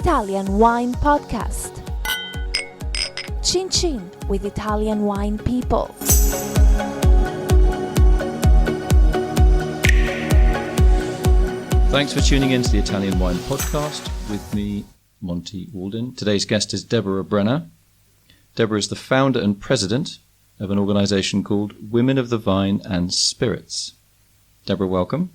Italian Wine Podcast. Chin Chin with Italian wine people. Thanks for tuning in to the Italian Wine Podcast with me, Monty, Waldin. Today's guest is Deborah Brenner. Deborah is the founder and president of an organisation called Women of the Vine and Spirits. Deborah, welcome.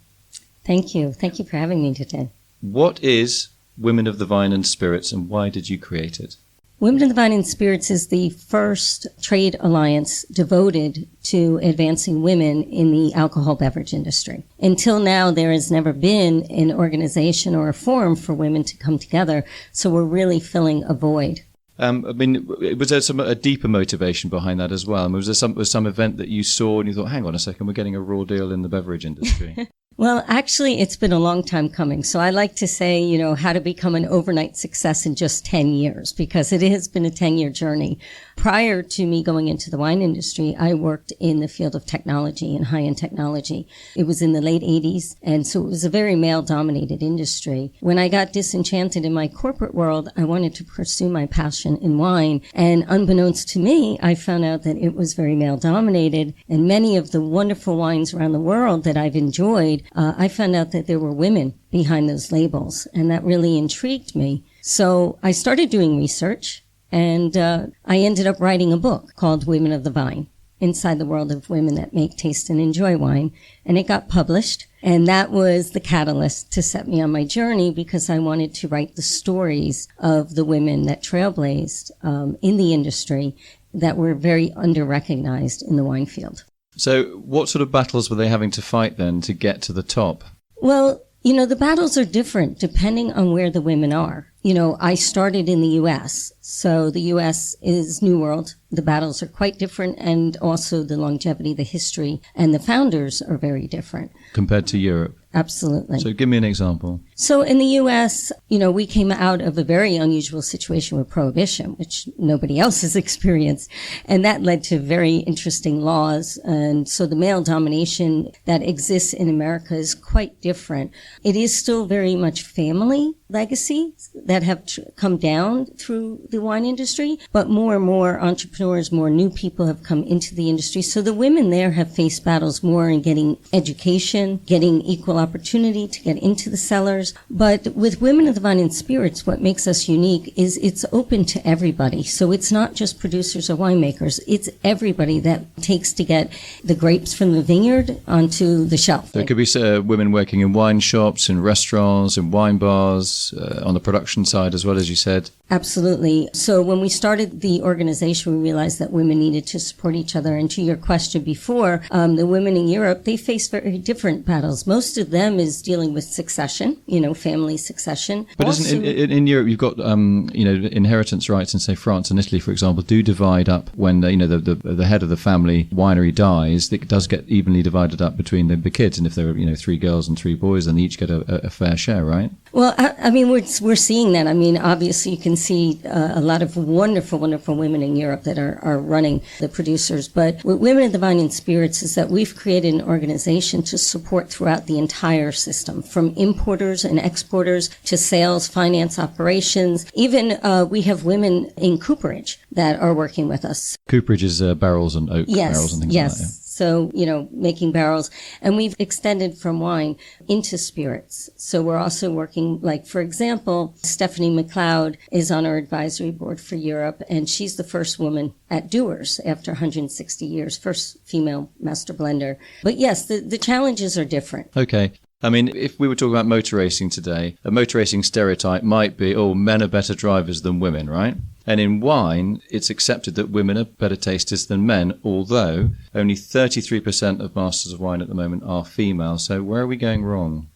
Thank you. Thank you for having me today. What is Women of the Vine and Spirits, and why did you create it? Women of the Vine and Spirits is the first trade alliance devoted to advancing women in the alcohol beverage industry. Until now, there has never been an organization or a forum for women to come together, so we're really filling a void. Was there a deeper motivation behind that as well? Was there some event that you saw and you thought, hang on a second, we're getting a raw deal in the beverage industry? Well, actually, it's been a long time coming. So I like to say, how to become an overnight success in just 10 years, because it has been a 10-year journey. Prior to me going into the wine industry, I worked in the field of technology and high-end technology. It was in the late 80s, and so it was a very male-dominated industry. When I got disenchanted in my corporate world, I wanted to pursue my passion in wine. And unbeknownst to me, I found out that it was very male-dominated, and many of the wonderful wines around the world that I've enjoyed, I found out that there were women behind those labels, and that really intrigued me. So I started doing research, and I ended up writing a book called Women of the Vine, Inside the World of Women That Make, Taste, and Enjoy Wine. And it got published, and that was the catalyst to set me on my journey, because I wanted to write the stories of the women that trailblazed in the industry that were very under-recognized in the wine field. So what sort of battles were they having to fight then to get to the top? Well, the battles are different depending on where the women are. I started in the U.S., so the U.S. is New World. The battles are quite different, and also the longevity, the history, and the founders are very different. Compared to Europe? Absolutely. So give me an example. So in the U.S., we came out of a very unusual situation with prohibition, which nobody else has experienced. And that led to very interesting laws. And so the male domination that exists in America is quite different. It is still very much family legacies that have come down through the wine industry, but more and more entrepreneurs, more new people have come into the industry. So the women there have faced battles more in getting education, getting equal opportunity to get into the cellars. But with Women of the Vine and Spirits, what makes us unique is it's open to everybody. So it's not just producers or winemakers. It's everybody that takes to get the grapes from the vineyard onto the shelf. There could be women working in wine shops, in restaurants, in wine bars, on the production side as well, as you said. Absolutely. So when we started the organization, we realized that women needed to support each other. And to your question before, the women in Europe, they face very different battles. Most of them is dealing with succession, family succession. But isn't in Europe, you've got, inheritance rights in, say, France and Italy, for example, do divide up when, the head of the family winery dies. It does get evenly divided up between the kids. And if there are, 3 girls and 3 boys, then they each get a fair share, right? Well, we're seeing that. Obviously, you can see a lot of wonderful, wonderful women in Europe that are running the producers. But with Women of the Vine and Spirits is that we've created an organization to support throughout the entire system, from importers and exporters to sales, finance, operations. Even we have women in cooperage that are working with us. Cooperage is barrels and oak barrels and things like that. Yes. So, making barrels. And we've extended from wine into spirits. So we're also working, like, for example, Stephanie McLeod is on our advisory board for Europe, and she's the first woman at Dewar's after 160 years, first female master blender. But yes, the challenges are different. Okay. If we were talking about motor racing today, a motor racing stereotype might be, men are better drivers than women, right? And in wine, it's accepted that women are better tasters than men, although only 33% of masters of wine at the moment are female. So where are we going wrong?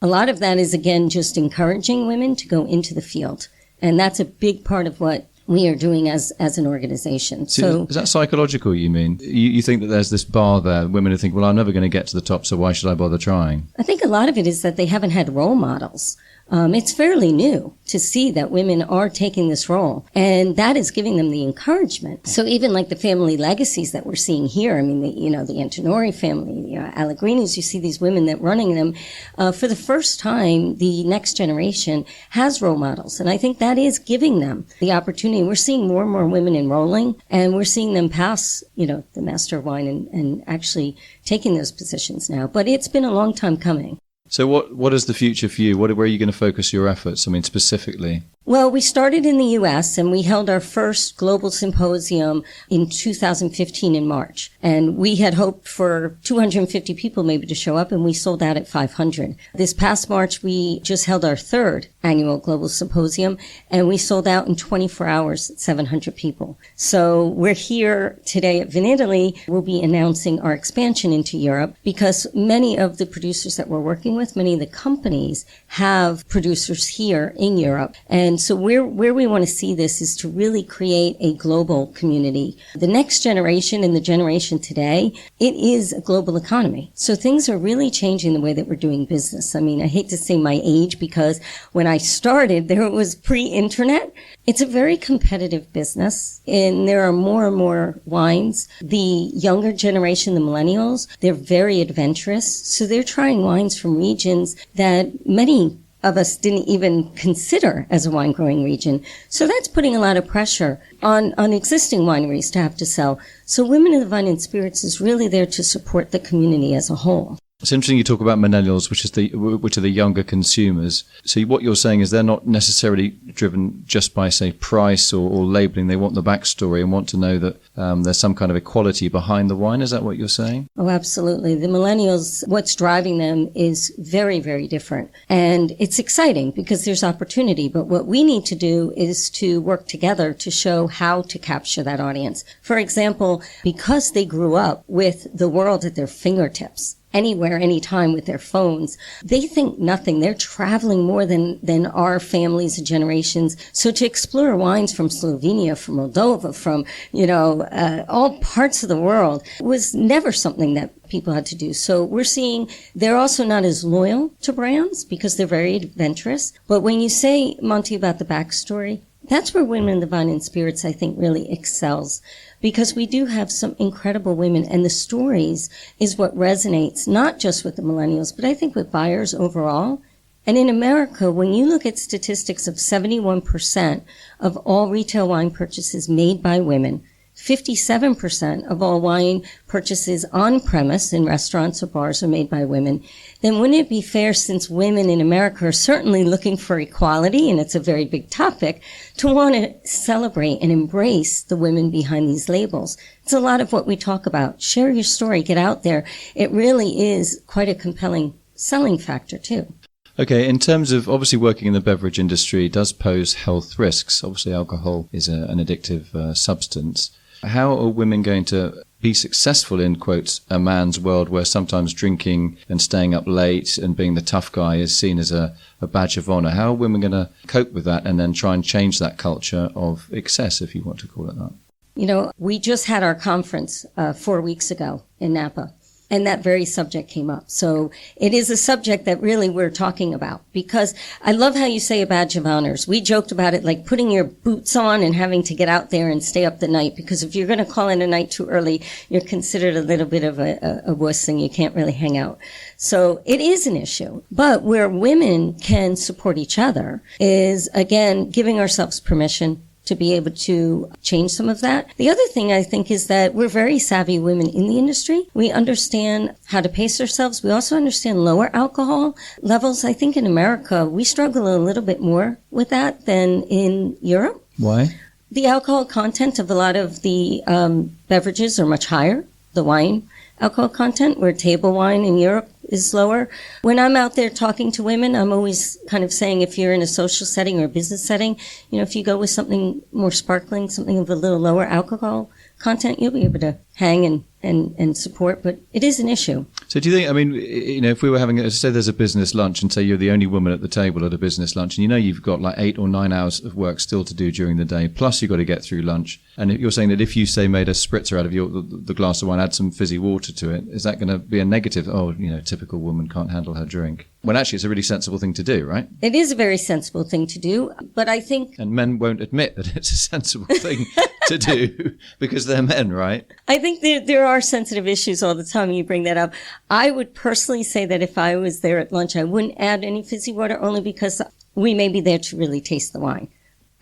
A lot of that is, again, just encouraging women to go into the field. And that's a big part of what we are doing as an organization. So is that psychological, you mean? You think that there's this bar there, women who think, well, I'm never going to get to the top, so why should I bother trying? I think a lot of it is that they haven't had role models. It's fairly new to see that women are taking this role, and that is giving them the encouragement. So even like the family legacies that we're seeing here, I mean, the Antonori family, Allegrinis, you see these women that running them. For the first time, the next generation has role models, and I think that is giving them the opportunity. We're seeing more and more women enrolling, and we're seeing them pass, the Master of Wine and actually taking those positions now. But it's been a long time coming. So what is the future for you? Where are you going to focus your efforts? I mean, specifically? Well, we started in the U.S. and we held our first global symposium in 2015 in March. And we had hoped for 250 people maybe to show up, and we sold out at 500. This past March, we just held our third annual global symposium, and we sold out in 24 hours at 700 people. So we're here today at Vinitaly. We'll be announcing our expansion into Europe because many of the producers that we're working with, many of the companies have producers here in Europe. And so where we want to see this is to really create a global community. The next generation and the generation today, it is a global economy. So things are really changing the way that we're doing business. I mean, I hate to say my age because when I started, there was pre-internet. It's a very competitive business, and there are more and more wines. The younger generation, the millennials, they're very adventurous. So they're trying wines from regions that many of us didn't even consider as a wine growing region. So that's putting a lot of pressure on existing wineries to have to sell. So Women in the Vine and Spirits is really there to support the community as a whole. It's interesting you talk about millennials, which are the younger consumers. So what you're saying is they're not necessarily driven just by, say, price or labeling. They want the backstory and want to know that there's some kind of equality behind the wine. Is that what you're saying? Oh, absolutely. The millennials, what's driving them is very, very different. And it's exciting because there's opportunity. But what we need to do is to work together to show how to capture that audience. For example, because they grew up with the world at their fingertips, anywhere, anytime with their phones. They think nothing. They're traveling more than our families and generations. So to explore wines from Slovenia, from Moldova, from, all parts of the world was never something that people had to do. So we're seeing they're also not as loyal to brands because they're very adventurous. But when you say, Monty, about the backstory, that's where Women in the Vine and Spirits, I think, really excels. Because we do have some incredible women, and the stories is what resonates, not just with the millennials, but I think with buyers overall. And in America, when you look at statistics of 71% of all retail wine purchases made by women, 57% of all wine purchases on premise in restaurants or bars are made by women, then wouldn't it be fair, since women in America are certainly looking for equality, and it's a very big topic, to want to celebrate and embrace the women behind these labels? It's a lot of what we talk about. Share your story, get out there. It really is quite a compelling selling factor too. Okay, in terms of obviously working in the beverage industry does pose health risks. Obviously alcohol is an addictive substance. How are women going to be successful in, quotes, a man's world where sometimes drinking and staying up late and being the tough guy is seen as a badge of honor? How are women going to cope with that and then try and change that culture of excess, if you want to call it that? We just had our conference 4 weeks ago in Napa. And that very subject came up. So it is a subject that really we're talking about, because I love how you say a badge of honors. We joked about it like putting your boots on and having to get out there and stay up the night, because if you're going to call in a night too early, you're considered a little bit of a wuss and you can't really hang out. So it is an issue. But where women can support each other is, again, giving ourselves permission to be able to change some of that. The other thing I think is that we're very savvy women in the industry. We understand how to pace ourselves. We also understand lower alcohol levels. I think in America, we struggle a little bit more with that than in Europe. Why? The alcohol content of a lot of the beverages are much higher, the wine alcohol content, where table wine in Europe is lower. When I'm out there talking to women, I'm always kind of saying, if you're in a social setting or a business setting, if you go with something more sparkling, something of a little lower alcohol content, you'll be able to hang and and support, but it is an issue. So do you think, I mean, if we were having, say there's a business lunch and say you're the only woman at the table at a business lunch and you've got like 8 or 9 hours of work still to do during the day, plus you've got to get through lunch. And you're saying that if you, say, made a spritzer out of the glass of wine, add some fizzy water to it, is that going to be a negative? Oh, typical woman can't handle her drink. When actually it's a really sensible thing to do, right? It is a very sensible thing to do, but I think... And men won't admit that it's a sensible thing to do because they're men, right? I think there are sensitive issues all the time, and you bring that up. I would personally say that if I was there at lunch, I wouldn't add any fizzy water, only because we may be there to really taste the wine.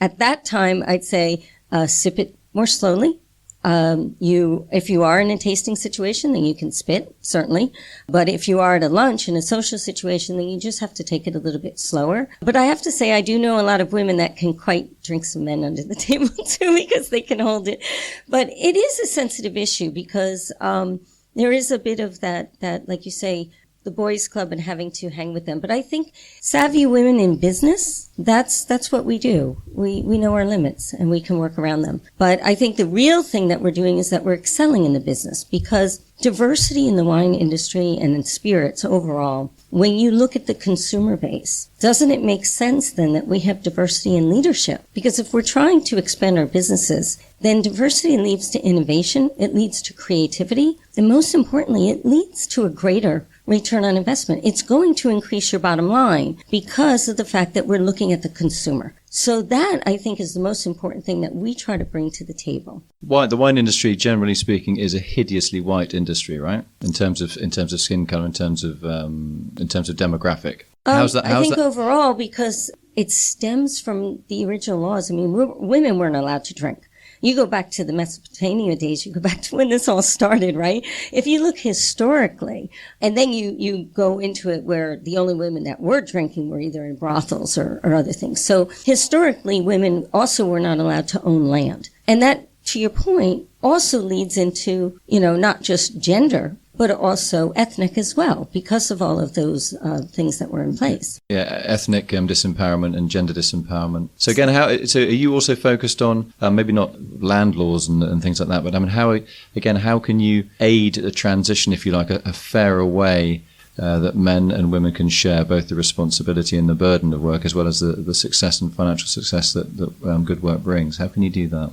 At that time, I'd say sip it more slowly. If you are in a tasting situation, then you can spit, certainly. But if you are at a lunch in a social situation, then you just have to take it a little bit slower. But I have to say, I do know a lot of women that can quite drink some men under the table too, because they can hold it. But it is a sensitive issue because there is a bit of that, like you say, the boys club and having to hang with them. But I think savvy women in business, that's what we do. We know our limits and we can work around them. But I think the real thing that we're doing is that we're excelling in the business, because diversity in the wine industry and in spirits overall, when you look at the consumer base, doesn't it make sense then that we have diversity in leadership? Because if we're trying to expand our businesses, then diversity leads to innovation, it leads to creativity, and most importantly, it leads to a greater return on investment. It's going to increase your bottom line because of the fact that we're looking at the consumer. So that, I think, is the most important thing that we try to bring to the table. The wine industry, generally speaking, is a hideously white industry, right? In terms of skin color, in terms of demographic. I think overall, because it stems from the original laws. I mean, women weren't allowed to drink. You go back to the Mesopotamia days, you go back to when this all started, right? If you look historically, and then you go into it where the only women that were drinking were either in brothels or other things. So historically, women also were not allowed to own land. And that, to your point, also leads into, not just gender, but also ethnic as well, because of all of those things that were in place. Yeah, ethnic disempowerment and gender disempowerment. So again, are you also focused on maybe not land laws and things like that, but I mean, how can you aid a transition, if you like, a fairer way that men and women can share both the responsibility and the burden of work, as well as the success and financial success that good work brings? How can you do that?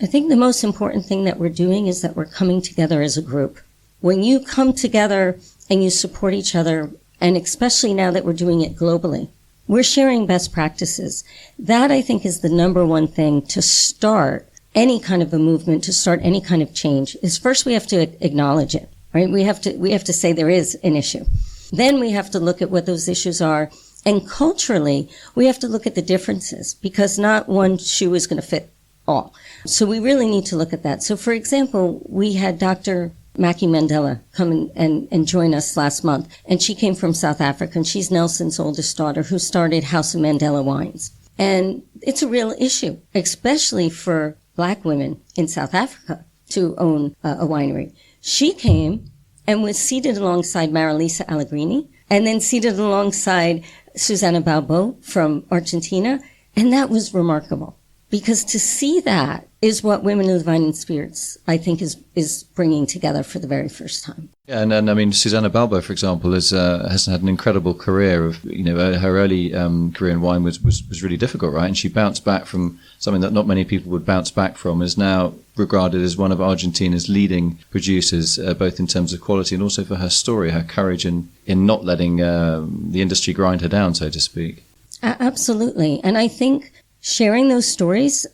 I think the most important thing that we're doing is that we're coming together as a group. When you come together and you support each other, and especially now that we're doing it globally, we're sharing best practices. That, I think, is the number one thing to start any kind of a movement, to start any kind of change, is first we have to acknowledge it, right? We have to say there is an issue. Then we have to look at what those issues are. And culturally, we have to look at the differences, because not one shoe is going to fit all. So we really need to look at that. So, for example, we had Dr. Mackie Mandela come and join us last month. And she came from South Africa, and she's Nelson's oldest daughter, who started House of Mandela Wines. And it's a real issue, especially for Black women in South Africa to own a winery. She came and was seated alongside Marilisa Allegrini, and then seated alongside Susana Balbo from Argentina. And that was remarkable, because to see that is what Women of the Wine and Spirits, I think, is bringing together for the very first time. Yeah, and I mean, Susana Balbo, for example, has had an incredible career. Her early career in wine was really difficult, right? And she bounced back from something that not many people would bounce back from. Is now regarded as one of Argentina's leading producers, both in terms of quality and also for her story, her courage in not letting the industry grind her down, so to speak. Absolutely, and I think sharing those stories,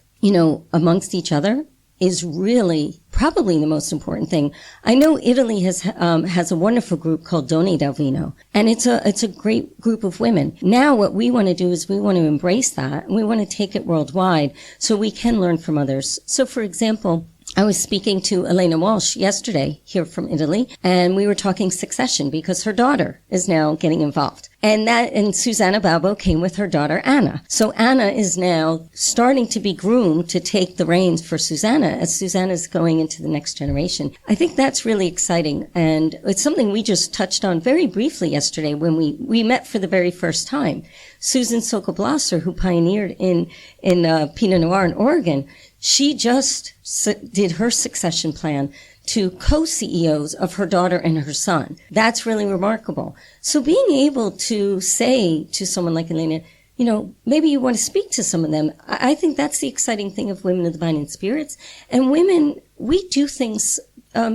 amongst each other is really probably the most important thing. I know Italy has a wonderful group called Donne del Vino, and it's a great group of women. Now what we want to do is we want to embrace that, and we want to take it worldwide so we can learn from others. So, for example, I was speaking to Elena Walsh yesterday here from Italy, and we were talking succession because her daughter is now getting involved. And Susana Balbo came with her daughter, Anna. So Anna is now starting to be groomed to take the reins for Susana as Susana is going into the next generation. I think that's really exciting. And it's something we just touched on very briefly yesterday when we met for the very first time. Susan Sokol-Blosser, who pioneered in Pinot Noir in Oregon, she just did her succession plan to co-CEOs of her daughter and her son. That's really remarkable. So being able to say to someone like Elena, you know, maybe you want to speak to some of them. I think that's the exciting thing of Women of the Vine and Spirits. And women, we do things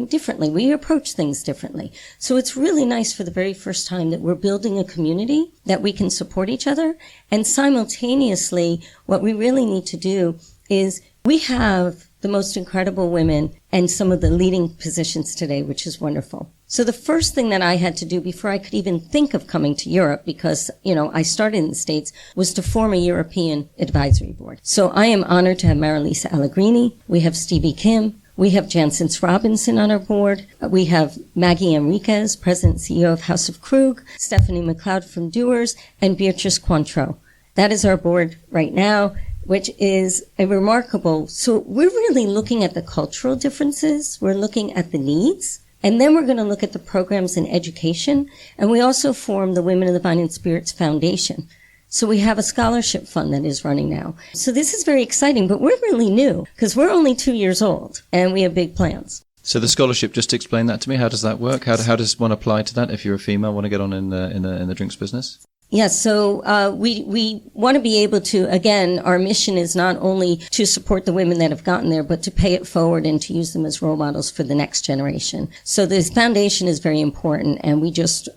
differently. We approach things differently. So it's really nice for the very first time that we're building a community that we can support each other. And simultaneously, what we really need to do is we have the most incredible women and some of the leading positions today, which is wonderful. So the first thing that I had to do before I could even think of coming to Europe, because, you know, I started in the States, was to form a European advisory board. So I am honored to have Marilisa Allegrini. We have Stevie Kim. We have Jancis Robinson on our board. We have Maggie Enriquez, President and CEO of House of Krug, Stephanie McLeod from Doers, and Beatrice Cointreau. That is our board right now, which is a remarkable. So we're really looking at the cultural differences. We're looking at the needs. And then we're going to look at the programs in education. And we also formed the Women of the Vine and Spirits Foundation. So we have a scholarship fund that is running now. So this is very exciting, but we're really new because we're only 2 years old and we have big plans. So the scholarship, just explain that to me. How does that work? How does one apply to that if you're a female, want to get on in the drinks business? Yes, so we want to be able to, again, our mission is not only to support the women that have gotten there, but to pay it forward and to use them as role models for the next generation. So this foundation is very important, and we just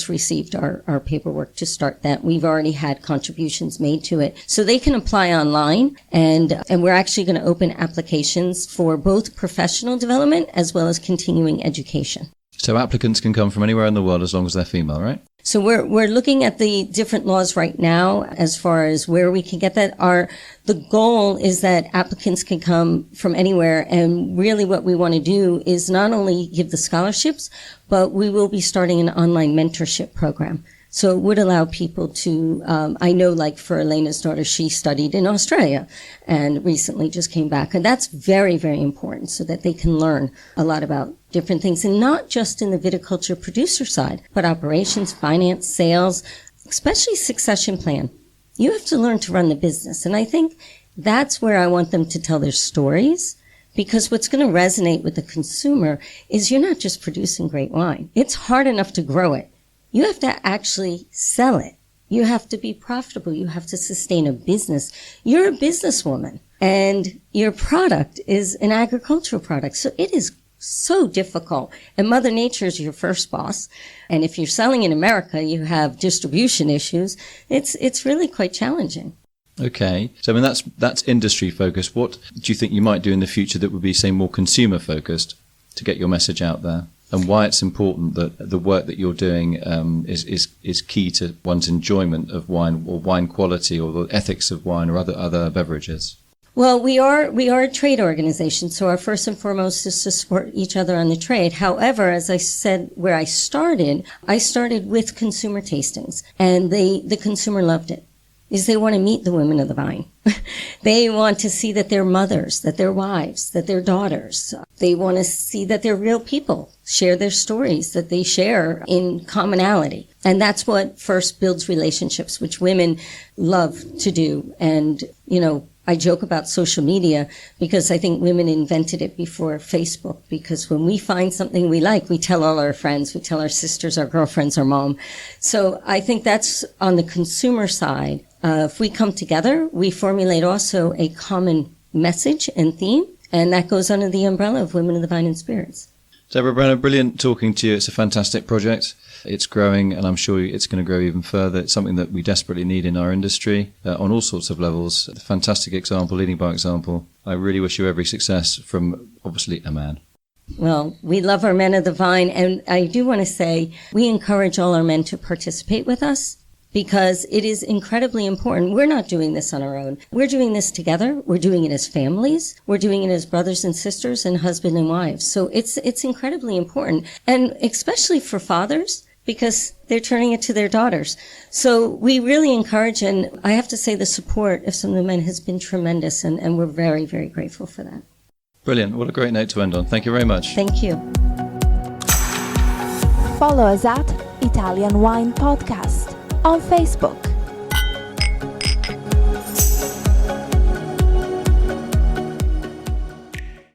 received our paperwork to start that. We've already had contributions made to it. So they can apply online, and we're actually going to open applications for both professional development as well as continuing education. So applicants can come from anywhere in the world as long as they're female, right? So we're looking at the different laws right now as far as where we can get that. The goal is that applicants can come from anywhere, and really what we want to do is not only give the scholarships, but we will be starting an online mentorship program. So it would allow people to, I know like for Elena's daughter, she studied in Australia and recently just came back. And that's very, very important so that they can learn a lot about different things, and not just in the viticulture producer side, but operations, finance, sales, especially succession plan. You have to learn to run the business. And I think that's where I want them to tell their stories, because what's going to resonate with the consumer is you're not just producing great wine. It's hard enough to grow it. You have to actually sell it. You have to be profitable. You have to sustain a business. You're a businesswoman, and your product is an agricultural product. So it is so difficult. And Mother Nature is your first boss. And if you're selling in America, you have distribution issues. It's really quite challenging. Okay. So I mean, that's industry focused. What do you think you might do in the future that would be, say, more consumer focused to get your message out there? And why it's important that the work that you're doing is key to one's enjoyment of wine, or wine quality, or the ethics of wine, or other beverages? Well, we are a trade organization, so our first and foremost is to support each other on the trade. However, as I said, where I started with consumer tastings, and the consumer loved it. Is they want to meet the women of the vine. They want to see that they're mothers, that they're wives, that they're daughters. They want to see that they're real people, share their stories, that they share in commonality. And that's what first builds relationships, which women love to do. And, you know, I joke about social media because I think women invented it before Facebook, because when we find something we like, we tell all our friends, we tell our sisters, our girlfriends, our mom. So I think that's on the consumer side. If we come together, we formulate also a common message and theme, and that goes under the umbrella of Women of the Vine and Spirits. Deborah, Brenner, brilliant talking to you. It's a fantastic project. It's growing, and I'm sure it's going to grow even further. It's something that we desperately need in our industry on all sorts of levels. A fantastic example, leading by example. I really wish you every success from, obviously, a man. Well, we love our men of the vine, and I do want to say we encourage all our men to participate with us, because it is incredibly important. We're not doing this on our own. We're doing this together. We're doing it as families. We're doing it as brothers and sisters and husband and wives. So it's incredibly important, and especially for fathers, because they're turning it to their daughters. So we really encourage, and I have to say the support of some of the men has been tremendous, and we're very, very grateful for that. Brilliant. What a great note to end on. Thank you very much. Thank you. Follow us at Italian Wine Podcast on Facebook.